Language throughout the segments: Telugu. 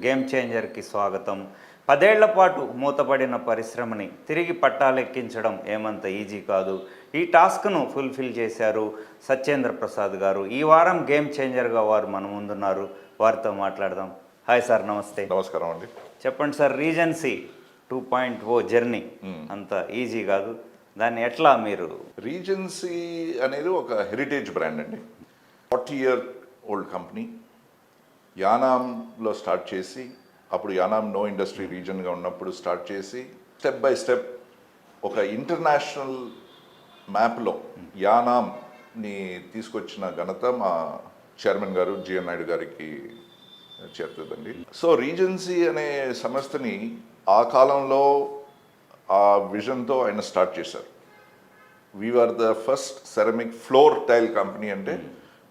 గేమ్ చేంజర్కి స్వాగతం. 10 ఏళ్ల పాటు మూతపడిన పరిశ్రమని తిరిగి పట్టాలెక్కించడం ఏమంత ఈజీ కాదు. ఈ టాస్క్ను ఫుల్ఫిల్ చేశారు సత్యేంద్ర ప్రసాద్ గారు. ఈ వారం గేమ్ చేంజర్గా వారు మన ముందున్నారు. వారితో మాట్లాడదాం. హాయ్ సార్, నమస్తే. నమస్కారం అండి. చెప్పండి సార్, రీజెన్సీ 2.0 జర్నీ అంత ఈజీ కాదు, దాన్ని ఎట్లా మీరు? రీజెన్సీ అనేది ఒక హెరిటేజ్ బ్రాండ్ అండి. 40-year old company. యానాంలో స్టార్ట్ చేసి, అప్పుడు యానాం నో ఇండస్ట్రీ రీజన్గా ఉన్నప్పుడు స్టార్ట్ చేసి స్టెప్ బై స్టెప్ ఒక ఇంటర్నేషనల్ మ్యాప్లో యానాంని తీసుకొచ్చిన ఘనత మా చైర్మన్ గారు జిఎన్ నాయుడు గారికి చేరుతుందండి. సో రీజెన్సీ అనే సంస్థని ఆ కాలంలో ఆ విజన్తో ఆయన స్టార్ట్ చేశారు. We're the first ceramic floor tile company అంటే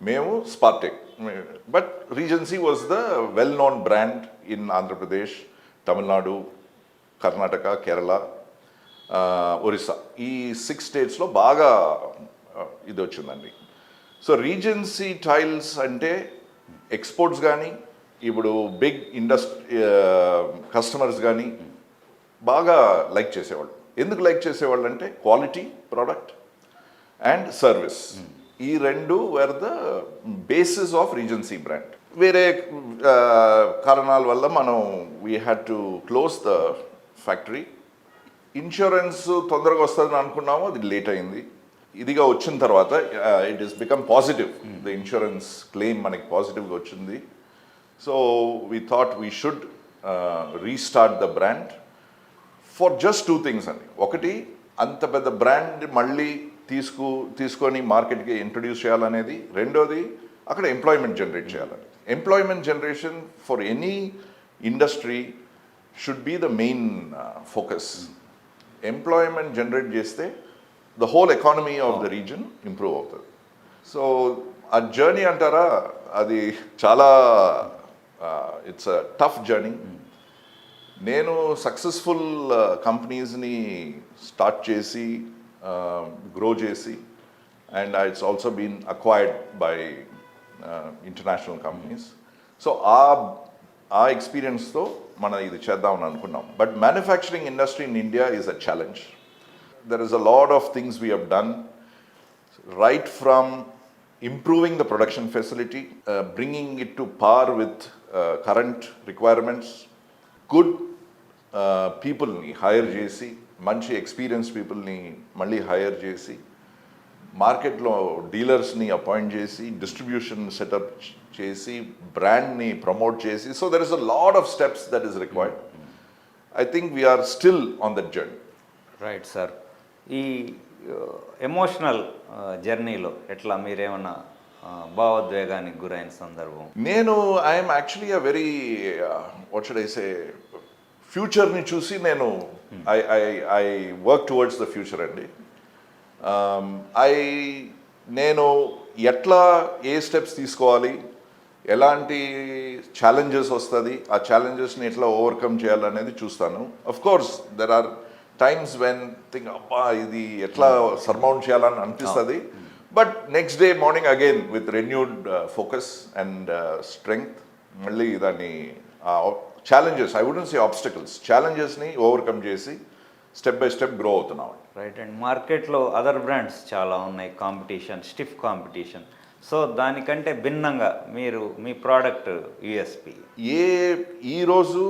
మేము Spartek, but Regency was the well known brand in Andhra Pradesh, Tamil Nadu, Karnataka, Kerala, Orissa, ఈ 6 స్టేట్స్లో బాగా ఇది వచ్చిందండి. సో రీజెన్సీ టైల్స్ అంటే ఎక్స్పోర్ట్స్ కానీ, ఇప్పుడు బిగ్ కస్టమర్స్ కానీ బాగా లైక్ చేసేవాళ్ళు. ఎందుకు లైక్ చేసేవాళ్ళు అంటే క్వాలిటీ ప్రోడక్ట్ అండ్ సర్వీస్. ఈ రెండు wear the basis of regency brand. వేరే కారణాల వల్ల మనం we had to close the factory. Insurance తొందరగా వస్తుందని అనుకున్నాము, అది లేట్ అయింది. ఇదిగా వచ్చిన తర్వాత it is become positive. The insurance claim మనకి పాజిటివ్గా వచ్చింది. So we thought we should restart the brand for just 2 things అండి. ఒకటి, అంత పెద్ద బ్రాండ్ మళ్ళీ తీసుకొని మార్కెట్కి ఇంట్రొడ్యూస్ చేయాలనేది. రెండోది, అక్కడ ఎంప్లాయ్మెంట్ జనరేట్ చేయాలని. Employment generation for any industry should be the main focus. Employment generate చేస్తే the whole economy of the region improve అవుతుంది. సో ఆ జర్నీ అంటారా, అది చాలా ఇట్స్ అ టఫ్ జర్నీ. నేను సక్సెస్ఫుల్ కంపెనీస్ని స్టార్ట్ చేసి గ్రో చేసి, and it's also been acquired by international companies. So ఆ ఎక్స్పీరియన్స్తో మనం ఇది చేద్దామని అనుకున్నాం. But manufacturing industry in India is a challenge. There is a lot of things we have done, right from improving the production facility, bringing it to par with current requirements, good peopleని హైర్ చేసి, మంచి ఎక్స్పీరియన్స్ పీపుల్ని మళ్ళీ హైర్ చేసి, మార్కెట్లో డీలర్స్ని అపాయింట్ చేసి, డిస్ట్రిబ్యూషన్ సెటప్ చేసి, బ్రాండ్ని ప్రమోట్ చేసి. So there is a lot of steps that is required. I think we're still on that journey. Right sir. ఈ ఎమోషనల్ జర్నీలో ఎట్లా మీరేమన్నా భావోద్వేగానికి గురైన సందర్భం? నేను I'm actually a very what should I say, ఫ్యూచర్ని చూసి నేను I work towards the future అండి. నేను ఎట్లా ఏ స్టెప్స్ తీసుకోవాలి, ఎలాంటి ఛాలెంజెస్ వస్తుంది, ఆ ఛాలెంజెస్ని ఎట్లా ఓవర్కమ్ చేయాలనేది చూస్తాను. Of course there are times when think అబ్బా ఇది ఎట్లా సర్మౌంట్ చేయాలని అనిపిస్తుంది. But next day morning again with renewed focus and strength మళ్ళీ దాన్ని challenges, I wouldn't say obstacles, ఛాలెంజెస్ని ఓవర్కమ్ చేసి స్టెప్ బై స్టెప్ గ్రో అవుతున్నాం. రైట్. అండ్ మార్కెట్లో అదర్ బ్రాండ్స్ చాలా ఉన్నాయి, కాంపిటీషన్, స్టిఫ్ కాంపిటీషన్. సో దానికంటే భిన్నంగా మీరు మీ ప్రోడక్ట్ యూఎస్పి ఈరోజు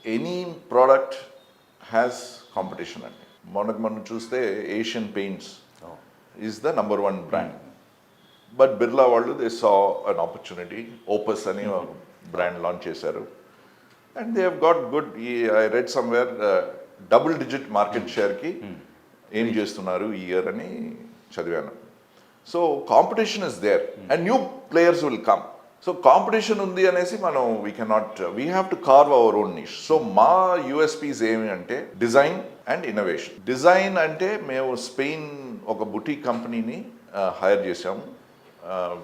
ఎనీ ప్రోడక్ట్ హ్యాస్ కాంపిటీషన్ అండి. మనం చూస్తే Asian Paints is the number 1 brand. But Birla వాళ్ళు they saw an opportunity, Opus అని బ్రాండ్ లాంచ్ చేశారు. And they have got good, I read somewhere double digit market షేర్కి ఏం చేస్తున్నారు ఈ ఇయర్ అని చదివాను. So competition is there and new players will come. So competition ఉంది అనేసి మనం we have to carve our own niche. So మా యూఎస్పీస్ ఏమి అంటే డిజైన్ అండ్ ఇన్నోవేషన్. డిజైన్ అంటే మేము స్పెయిన్ ఒక బుటీక్ కంపెనీని హైర్ చేసాము,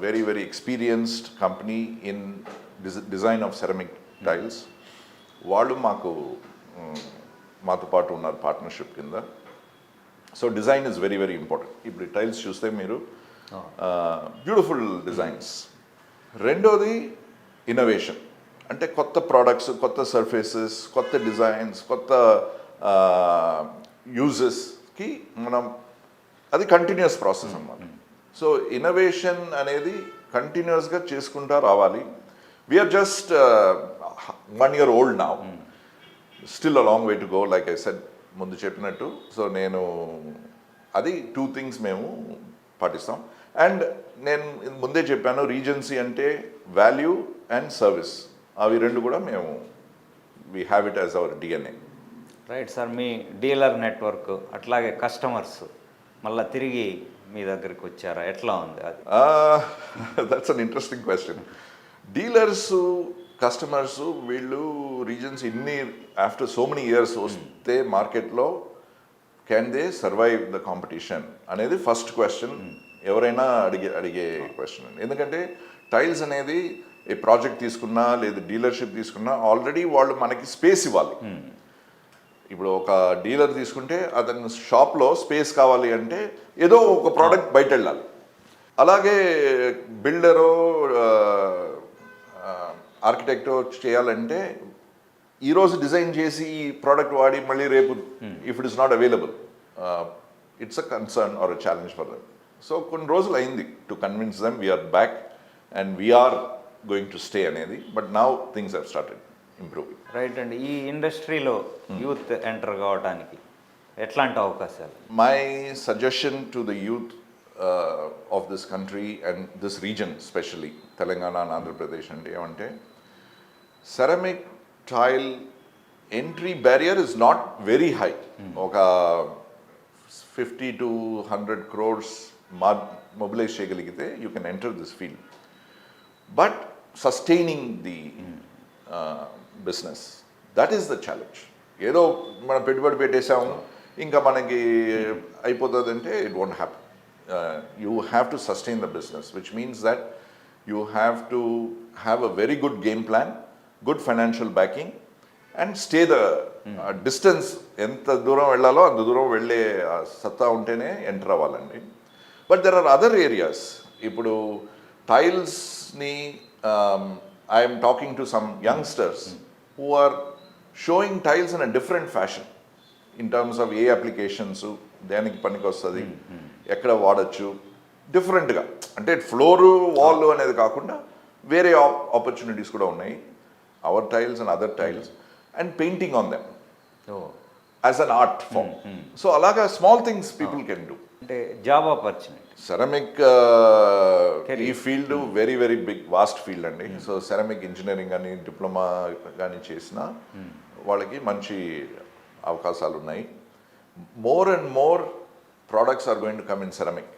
very very experienced company in design of ceramic tiles. వాళ్ళు మాతో పాటు ఉన్నారు పార్ట్నర్షిప్ కింద. So design is very very important. ఇప్పుడు ఈ టైల్స్ చూస్తే మీరు బ్యూటిఫుల్ డిజైన్స్. రెండోది ఇన్నోవేషన్. అంటే కొత్త ప్రోడక్ట్స్, కొత్త సర్ఫేసెస్, కొత్త డిజైన్స్, కొత్త యూజెస్కి మనం అది కంటిన్యూస్ ప్రాసెస్ అన్నమాట. సో ఇన్నోవేషన్ అనేది కంటిన్యూస్గా చేసుకుంటా రావాలి. We're just 1 year old now, still a long way to go like I said ముందు చెప్పినట్టు. సో నేను అది 2 things మేము పాటిస్తాం. అండ్ నేను ముందే చెప్పాను, రీజెన్సీ అంటే వాల్యూ అండ్ సర్వీస్, అవి రెండు కూడా మేము we have it as our DNA. Right sir. Me dealer network అట్లాగే కస్టమర్స్ మళ్ళీ తిరిగి మీ దగ్గరికి వచ్చారా? ఎట్లా ఉంది అది? That's an interesting question. Dealers, customers వీళ్ళు రీజన్స్ ఇన్ని ఆఫ్టర్ సో మెనీ ఇయర్స్ వస్తే మార్కెట్లో can they survive the competition అనేది ఫస్ట్ క్వశ్చన్ ఎవరైనా అడిగే క్వశ్చన్ అండి. ఎందుకంటే టైల్స్ అనేది ఏ ప్రాజెక్ట్ తీసుకున్నా లేదా డీలర్షిప్ తీసుకున్నా ఆల్రెడీ వాళ్ళు మనకి స్పేస్ ఇవ్వాలి. ఇప్పుడు ఒక డీలర్ తీసుకుంటే అతని షాప్లో స్పేస్ కావాలి అంటే ఏదో ఒక ప్రోడక్ట్ బయట వెళ్ళాలి. అలాగే బిల్డరో ఆర్కిటెక్టో చేయాలంటే ఈరోజు డిజైన్ చేసి ఈ ప్రోడక్ట్ వాడి మళ్ళీ రేపు if it is not available it's a concern or a challenge for them. So కొన్ని రోజులు అయింది to convince them we're back and we're going to stay అనేది. But now things have started improving. Right అండి. ఈ ఇండస్ట్రీలో యూత్ ఎంటర్ కావడానికి ఎట్లాంటి అవకాశాలు? My suggestion to the youth of this country and this region especially Telangana and Andhra Pradesh అంటే ఏమంటే, ceramic tile entry barrier is not very high. ఒక 50 to 100 crores మొబిలైజ్ చేయగలిగితే you can enter this field. But sustaining the business, that is the challenge. ఏదో మనం పెట్టుబడి పెట్టేసాము ఇంకా మనకి అయిపోతుంది అంటే it won't happen. You have to sustain the business, which means that you have to have a very good game plan, good financial backing and stay the distance. ఎంత దూరం వెళ్ళాలో అంత దూరం వెళ్ళే సత్తా ఉంటేనే ఎంటర్ అవ్వాలండి. But there are other areas. ఇప్పుడు టైల్స్ని I'm talking to some youngsters who are showing tiles in a different fashion in terms of ఏ అప్లికేషన్స్ దేనికి పనికి వస్తుంది, ఎక్కడ వాడచ్చు డిఫరెంట్గా. అంటే ఫ్లోరు వాల్ అనేది కాకుండా వేరే ఆపర్చునిటీస్ కూడా ఉన్నాయి. Our tiles and other tiles and painting on them as an art form. So అలాగా small things people can do. అంటే జాబ్ ఆపర్చునిటీ. సెరమిక్ ఈ field very very big vast field అండి. సో సెరమిక్ ఇంజనీరింగ్ కానీ డిప్లొమా కానీ చేసిన వాళ్ళకి మంచి అవకాశాలు ఉన్నాయి. More and more products are going to come in ceramic.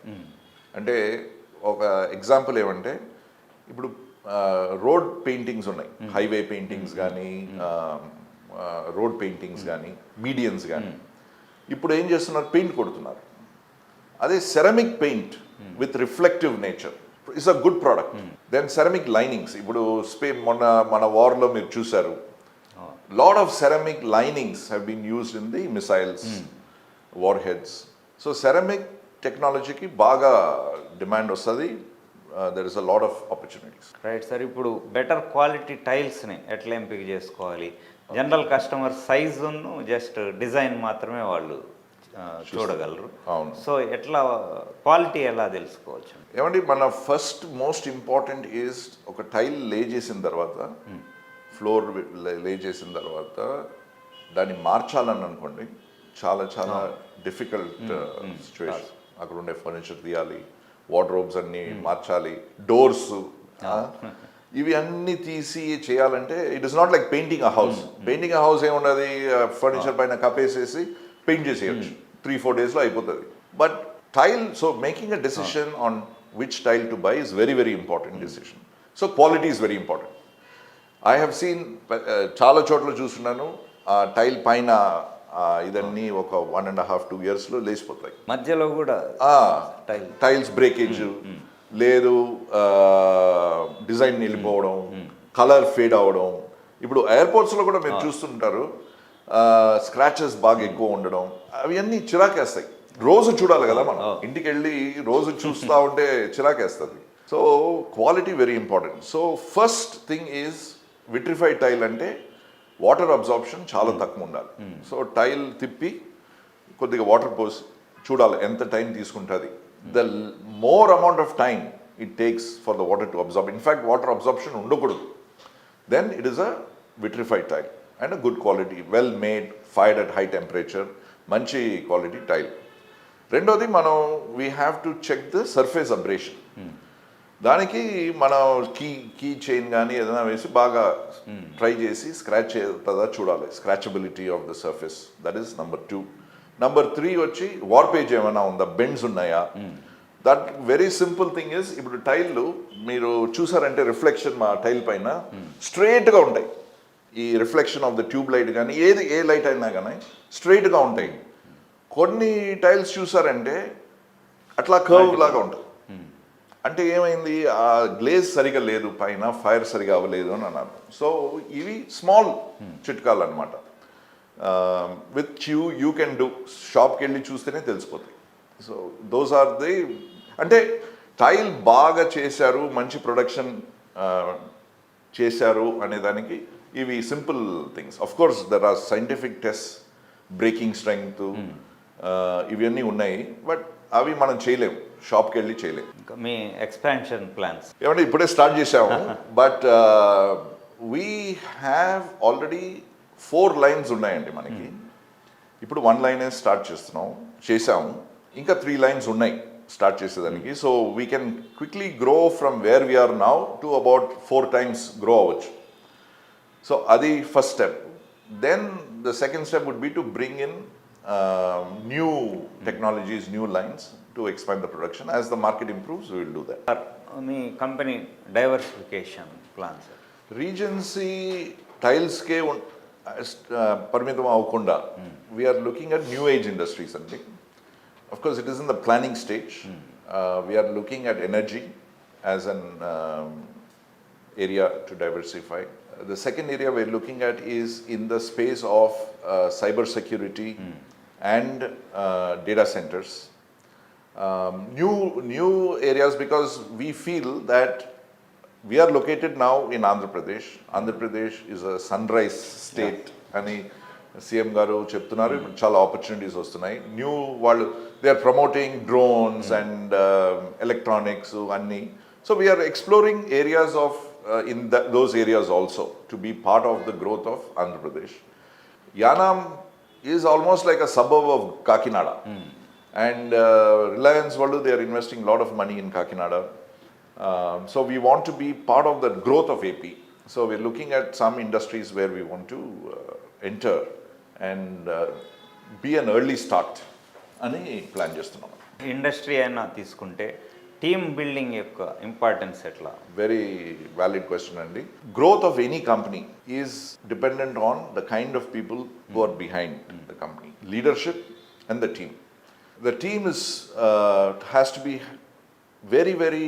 అంటే ఒక ఎగ్జాంపుల్ ఏమంటే, ఇప్పుడు రోడ్ పెయింటింగ్స్ ఉన్నాయి, హైవే పెయింటింగ్స్ కానీ రోడ్ పెయింటింగ్స్ కానీ మీడియన్స్ కానీ. ఇప్పుడు ఏం చేస్తున్నారు, పెయింట్ కొడుతున్నారు. అదే ceramic paint with reflective nature is a good product. Then ceramic linings. ఇప్పుడు మన వార్లో మీరు చూసారు, lot of ceramic linings have been used in the missiles, warheads. So ceramic టెక్నాలజీకి బాగా డిమాండ్ వస్తుంది. There is a lot of opportunities. Right sir. ఇప్పుడు బెటర్ క్వాలిటీ టైల్స్ని ఎట్లా ఎంపిక చేసుకోవాలి? జనరల్ కస్టమర్ సైజును జస్ట్ డిజైన్ మాత్రమే వాళ్ళు చూడగలరు. అవును. సో ఎట్లా క్వాలిటీ ఎలా తెలుసుకోవచ్చు? ఏమండి, మన ఫస్ట్ మోస్ట్ ఇంపార్టెంట్ ఈజ్ ఒక టైల్ లే చేసిన తర్వాత, ఫ్లోర్ లే చేసిన తర్వాత దాన్ని మార్చాలని అనుకోండి, చాలా చాలా డిఫికల్ట్ సిచ్యువేషన్. అక్కడ ఉండే ఫర్నిచర్ తీయాలి, వార్డ్రోబ్స్ అన్నీ మార్చాలి, డోర్స్ ఇవి అన్నీ తీసి చేయాలంటే it is not like painting a house. Painting a house ఏమున్నది, ఫర్నిచర్ పైన కప్పేసేసి పెయింట్ చేసేయచ్చు, 3-4 డేస్లో అయిపోతుంది. But tile, so making a decision on which tile to buy is very very important decision. So quality is very important. I have seen చాలా చోట్ల చూస్తున్నాను, టైల్ పైన ఇదన్నీ ఒక 1.5-2 yearsలో లేచిపోతాయి. మధ్యలో కూడా టైల్స్ బ్రేకేజ్ లేదు, డిజైన్ వెళ్ళిపోవడం, కలర్ ఫేడ్ అవ్వడం. ఇప్పుడు ఎయిర్పోర్ట్స్లో కూడా మీరు చూస్తుంటారు, స్క్రాచెస్ బాగా ఎక్కువ ఉండడం, అవి అన్నీ చిరాకేస్తాయి. రోజు చూడాలి కదా మనం, ఇంటికి వెళ్ళి రోజు చూస్తూ ఉంటే చిరాకేస్తుంది. So quality very important. So first thing is vitrified tile అంటే వాటర్ అబ్జార్ప్షన్ చాలా తక్కువ ఉండాలి. సో టైల్ తిప్పి కొద్దిగా వాటర్ పోసి చూడాలి ఎంత టైం తీసుకుంటుంది. The more amount of time it takes for the water to absorb, in fact water absorption ఉండకూడదు, then it is a vitrified tile and a good quality, well made, fired at high temperature, మంచి క్వాలిటీ టైల్. రెండోది మనం we have to check the surface abrasion. దానికి మనం కీ చైన్ కానీ ఏదైనా వేసి బాగా ట్రై చేసి స్క్రాచ్ అవుతుందా చూడాలి, scratchability of the surface. That is number 2. Number 3 వచ్చి వార్పేజ్ ఏమైనా ఉందా, బెండ్స్ ఉన్నాయా. That very simple thing is, ఇప్పుడు టైల్లు మీరు చూసారంటే రిఫ్లెక్షన్ మా టైల్ పైన స్ట్రైట్గా ఉంటాయి. ఈ reflection of the tube light కానీ ఏ లైట్ అయినా కానీ స్ట్రైట్గా ఉంటాయి. కొన్ని టైల్స్ చూసారంటే అట్లా కర్వ్ లాగా ఉంటుంది. అంటే ఏమైంది, ఆ గ్లేజ్ సరిగా లేదు, పైన ఫైర్ సరిగా అవ్వలేదు అని అన్నారు. సో ఇవి స్మాల్ చిట్కాలు అనమాట. విత్ యూ కెన్ డూ, షాప్కి వెళ్ళి చూస్తేనే తెలిసిపోతాయి. సో దోస్ ఆర్ ది, అంటే టైల్ బాగా చేశారు, మంచి ప్రొడక్షన్ చేశారు అనేదానికి ఇవి simple things. Of course there are scientific test, breaking strength ఇవన్నీ ఉన్నాయి, బట్ అవి మనం చేయలేము, షాప్కి వెళ్ళి చేయలేము. ఇంకా మీ ఎక్స్పాన్షన్ ప్లాన్స్ ఏమంటే ఇప్పుడే స్టార్ట్ చేసాము, but we have already 4 lines ఉన్నాయండి మనకి. ఇప్పుడు 1 లైన్ స్టార్ట్ చేసాము, ఇంకా 3 లైన్స్ ఉన్నాయి స్టార్ట్ చేసేదానికి. So we can quickly grow from where we're now to about 4 times grow అవ్వచ్చు. సో అది first step. Then the second step would be to bring in new technologies, new lines to expand the production. As the market improves, we will do that. Me company diversification plans? Regency tiles ke పరిమితం అవ్వకుండా we are looking at new age industries అండి. Of course, it is in the planning stage. We are looking at energy as an area to diversify. The second area we're looking at is in the space of cyber security and data centers. New areas, because we feel that we are located now in Andhra Pradesh. Andhra Pradesh is a sunrise state అని సీఎం గారు చెప్తున్నారు. ఇప్పుడు చాలా ఆపర్చునిటీస్ వస్తున్నాయి. న్యూ వాళ్ళు they are promoting drones and electronics అన్నీ. So we're exploring areas of in those areas also to be part of the growth of Andhra Pradesh. Yanam is almost like a suburb of Kakinada, and Reliance World, they are investing a lot of money in Kakinada. So we want to be part of the growth of AP. So we're looking at some industries where we want to enter and be an early start అని ప్లాన్ చేస్తున్నాం. ఇండస్ట్రీ అయినా తీసుకుంటే టీమ్ బిల్డింగ్ యొక్క ఇంపార్టెన్స్ ఎట్లా? వెరీ వ్యాలిడ్ క్వశ్చన్ అండి. Growth of any company is dependent on the kind of people who are behind the company, leadership and the team. The team is has to be very very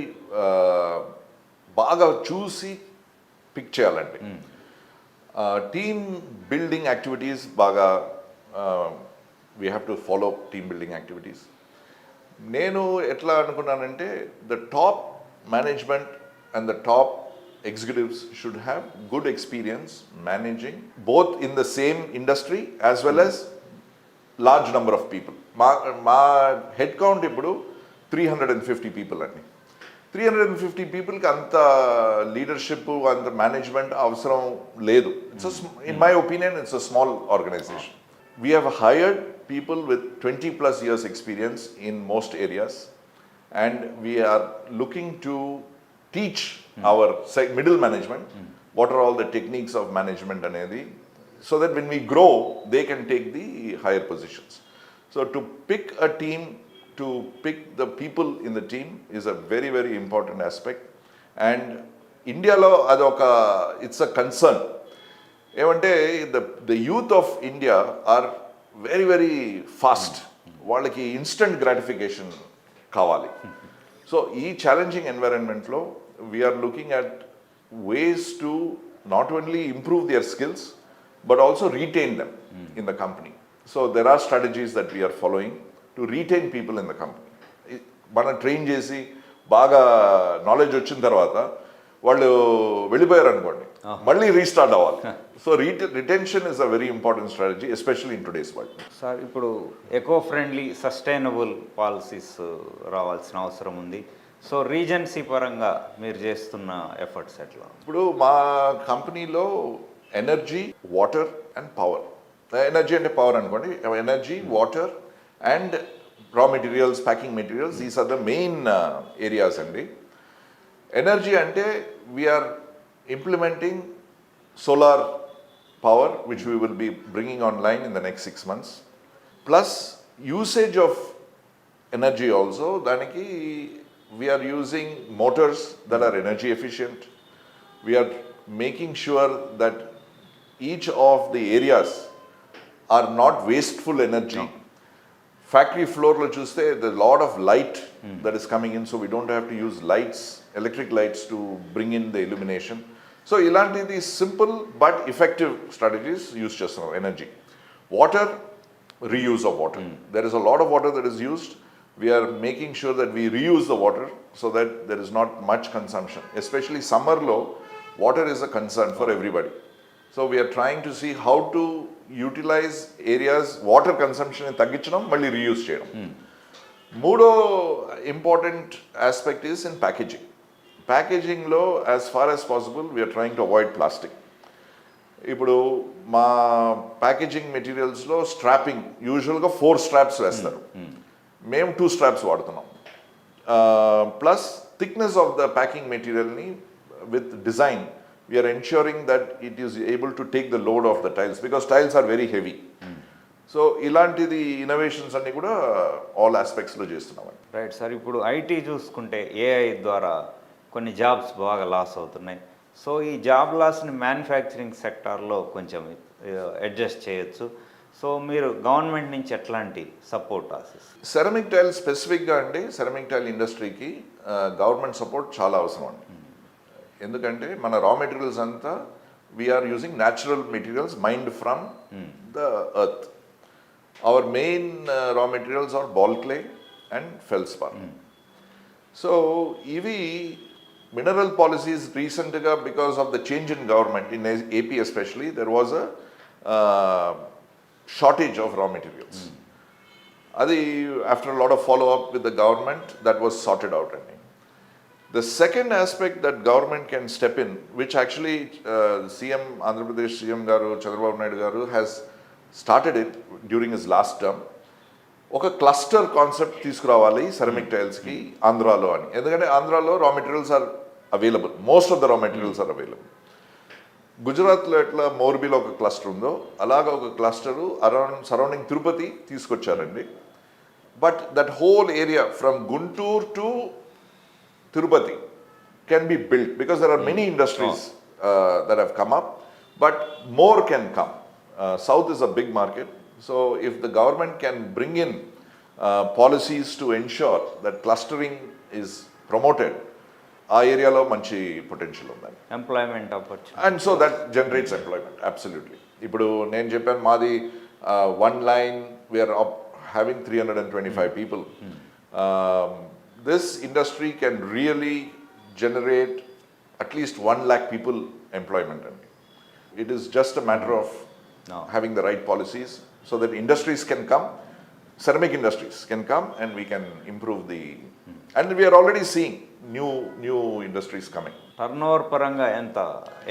బాగా చూసి పిక్ చేయాలండి. టీమ్ బిల్డింగ్ యాక్టివిటీస్ బాగా we have to follow team building activities. నేను ఎట్లా అనుకున్నానంటే the top management and the top executives should have good experience managing both in the same industry as well as large number of people. మా హెడ్ కౌంట్ ఇప్పుడు 350 పీపుల్ అండి. 350 పీపుల్కి అంత లీడర్షిప్ అంత మేనేజ్మెంట్ అవసరం లేదు. It's in my opinion it's a small organization. We have hired people with 20 plus years experience in most areas, and we are looking to teach our middle management what are all the techniques of management anedi, so that when we grow they can take the higher positions. So to pick a team, to pick the people in the team is a very very important aspect, and India lo adoka it's a concern. ఏమంటే the youth of India are very very fast. వాళ్ళకి ఇన్స్టంట్ గ్రాటిఫికేషన్ కావాలి. సో ఈ ఛాలెంజింగ్ ఎన్వైరన్మెంట్లో we are looking at ways to not only improve their skills but also retain them in the company. So there are strategies that we are following to retain people in the company. మనం ట్రైన్ చేసి బాగా నాలెడ్జ్ వచ్చిన తర్వాత వాళ్ళు వెళ్ళిపోయారు అనుకోండి, మళ్ళీ రీస్టార్ట్ అవ్వాలి. So retention is a very important strategy, especially in today's world. Sir ఇప్పుడు ఎకో ఫ్రెండ్లీ సస్టైనబుల్ పాలసీస్ రావాల్సిన అవసరం ఉంది. సో రీజెన్సీ పరంగా మీరు చేస్తున్న ఎఫర్ట్స్ ఎట్లా? ఇప్పుడు మా కంపెనీలో energy, water and power, energy అంటే పవర్ అనుకోండి, energy, water and raw materials, packing materials, these are the main areas అండి. ఎనర్జీ అంటే we are implementing solar power which we will be bringing online in the next 6 months, plus usage of energy also. దానికి we are using motors that are energy efficient. We are making sure that each of the areas are not wasteful energy. Factory floor lo chuste there's a lot of light that is coming in, so we don't have to use lights, electric lights to bring in the illumination. So ilanti these simple but effective strategies use chestunnaru. Energy, water, reuse of water. There is a lot of water that is used. We are making sure that we reuse the water so that there is not much consumption, especially summer low. Water is a concern for everybody. So we are trying to see how to utilize areas, water consumption in తగ్గించడం, మళ్ళీ రీయూజ్ చేయడం. మూడో important aspect is in packaging. ప్యాకేజింగ్లో as far as possible we are trying to avoid plastic. ఇప్పుడు మా ప్యాకేజింగ్ మెటీరియల్స్లో స్ట్రాపింగ్ యూజువల్గా 4 straps వేస్తారు, మేము 2 straps వాడుతున్నాం. Plus thickness of the packing మెటీరియల్ని with design we are ensuring that it is able to take the load of the tiles, because tiles are very heavy. So ఇలాంటిది ఇన్నోవేషన్స్ అన్ని కూడా ఆల్ ఆస్పెక్ట్స్లో చేస్తున్నామండి. రైట్ సార్, ఇప్పుడు ఐటీ చూసుకుంటే ఏఐ ద్వారా కొన్ని జాబ్స్ బాగా లాస్ అవుతున్నాయి. సో ఈ జాబ్ లాస్ని మ్యానుఫ్యాక్చరింగ్ సెక్టార్లో కొంచెం అడ్జస్ట్ చేయొచ్చు. సో మీరు గవర్నమెంట్ నుంచి ఎట్లాంటి సపోర్ట్ ఆశిస్తారు? సెరమిక్ టైల్ స్పెసిఫిక్గా అండి, సెరమిక్ టైల్ ఇండస్ట్రీకి గవర్నమెంట్ సపోర్ట్ చాలా అవసరం అండి. ఎందుకంటే మన రా మెటీరియల్స్ అంతా we are using natural materials mined from the earth. Our main raw materials are ball clay and feldspar. So ఇవి మినరల్ పాలసీస్ రీసెంట్గా because of the change in government in AP especially there was a shortage of raw materials. అది after lot of follow up with the government that was sorted out అండి. The second aspect that government can step in, which actually CM Andhra Pradesh CM garu Chandrababu Naidu garu has started it during his last term, oka cluster concept తీసుకురావాలి ceramic tiles ki ఆంధ్రాలో అని. ఎందుకంటే ఆంధ్రాలో raw materials are available, most of the raw materials are available. గుజరాత్లో ఎట్లా మోర్బీలో ఒక క్లస్టర్ ఉందో అలాగా ఒక క్లస్టరు అరౌండ్ సరౌండింగ్ తిరుపతి తీసుకొచ్చారండి. But that whole area from Guntur to Tirupati can be built because there are many industries that have come up, but more can come. South is a big market, so if the government can bring in policies to ensure that clustering is promoted, ఆ ఏరియాలో మంచి పొటెన్షియల్ ఉందండి, employment opportunity, and so that generates employment. Absolutely. ఇప్పుడు నేను చెప్పాను మాది 1 line we're having 325 people. This industry can really generate at least 1 lakh people employment. It is just a matter of having the right policies so that industries can come, ceramic industries can come, and we can improve the and we are already seeing new industries coming. Turnover పరంగా ఎంత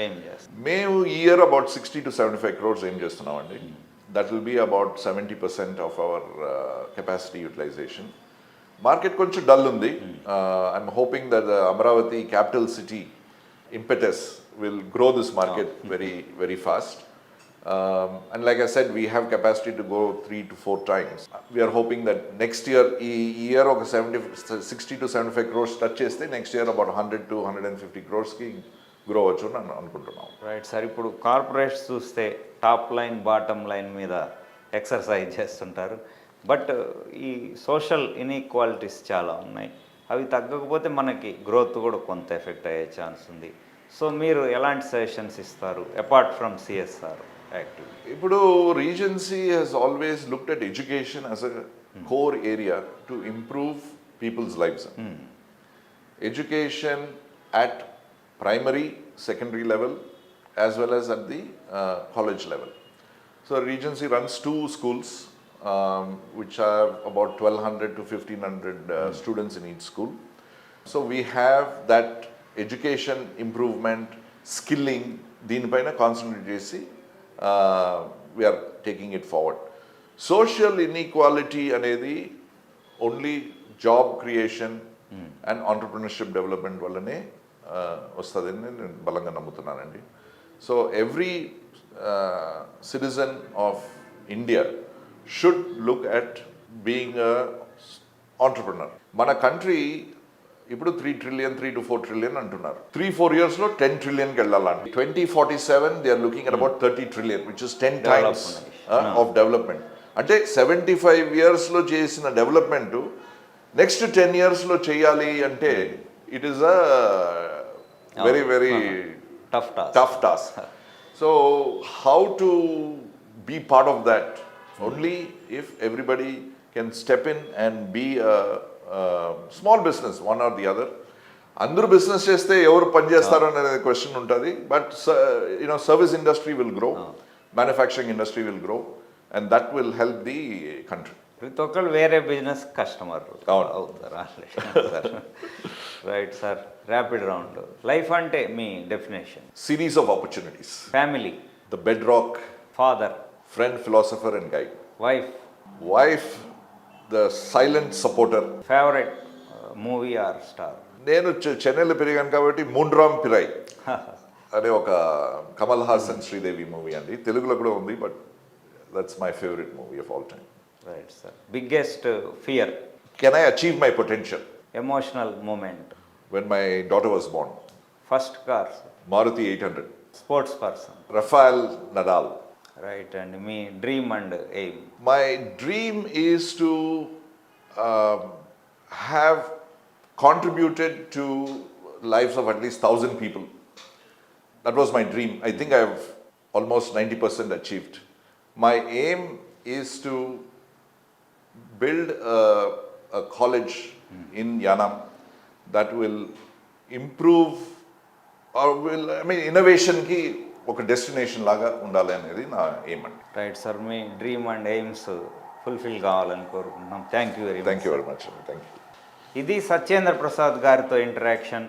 ఏం చేస్తారు? మేము ఇయర్ about 60 to 75 crores ఏం చేస్తున్నామండి. That will be about 70% of our capacity utilization. Market కొంచెం డల్ ఉంది. I'm hoping that the Amaravati capital city impetus will grow this market very fast. And like I said, we have capacity to go 3 to 4 times. We are hoping that next year, year of 60 to 75 crores touch cheste, next year about 100 to 150 crores ki grow achu అని అనుకుంటున్నాం. రైట్ సార్, ఇప్పుడు కార్పొరేట్స్ చూస్తే టాప్ లైన్ బాటమ్ లైన్ మీద ఎక్సర్సైజ్ చేస్తుంటారు. బట్ ఈ సోషల్ ఇన్ఈక్వాలిటీస్ చాలా ఉన్నాయి. అవి తగ్గకపోతే మనకి గ్రోత్ కూడా కొంత ఎఫెక్ట్ అయ్యే ఛాన్స్ ఉంది. సో మీరు ఎలాంటి సజెషన్స్ ఇస్తారు అపార్ట్ ఫ్రమ్ సిఎస్ఆర్ యాక్టివిటీ? ఇప్పుడు Regency has always looked at education as a core area to improve people's lifes. Education at primary, secondary level, as well as at the college level. So Regency runs two schools, which have about 1,200 to 1,500 students in each school. So we have that education improvement, skilling, దీనిపైన కాన్సన్ట్రేట్ చేసి we are taking it forward. Social inequality అనేది only job creation and entrepreneurship development వల్లనే వస్తుందని నేను బలంగా నమ్ముతున్నానండి. So every citizen of India should look at being entrepreneur. మన కంట్రీ ఇప్పుడు 3 trillion, 3 to 4 trillion అంటున్నారు. 3-4 yearsలో 10 trillion వెళ్ళాలండి. 2047 they are looking at about 30 trillion, which is 10 times of development. అంటే 75 yearsలో చేసిన డెవలప్మెంట్ నెక్స్ట్ 10 yearsలో చేయాలి అంటే it is a very very tough task. So how to be part of that? Only if everybody can step in and be small business, one or the other. అందరూ బిజినెస్ చేస్తే ఎవరు పనిచేస్తారు అనేది క్వశ్చన్ ఉంటుంది. But service industry will grow, manufacturing industry will grow, and that will help the country. ప్రతి ఒక్కరు వేరే బిజినెస్ కస్టమర్ అవుతారు. Right sir, rapid round. Life అంటే మీ definition? Series of opportunities. Family? The bedrock. Father? Friend, philosopher and guide. Wife? The silent supporter. Favourite movie or star? నేను చెన్నైలో పెరిగాను కాబట్టి మూండ్రామ్ పిరై అనే ఒక కమల్ హాసన్ శ్రీదేవి మూవీ అండి. తెలుగులో కూడా ఉంది, but that's my favourite movie of all time. Right sir. Biggest fear? Can I achieve my potential. Emotional moment? When my daughter was born. First car? Maruti 800. Sports person? Rafael Nadal. Right అండి. మీ dream and aim? My dream is to have contributed to lives of at least 1,000 people. That was my dream. I think I have almost 90% achieved. My aim is to build a college in Yanam that will improve or will, innovation ki ఒక డెస్టినేషన్ లాగా ఉండాలి అనేది నా ఎయిమ్ అండి. Right sir, me dream and AIIMS fulfil కావాలని కోరుకుంటున్నాం. Thank you very much. Thank you very much. Thank you. ఇది సత్యేంద్ర ప్రసాద్ గారితో ఇంటరాక్షన్.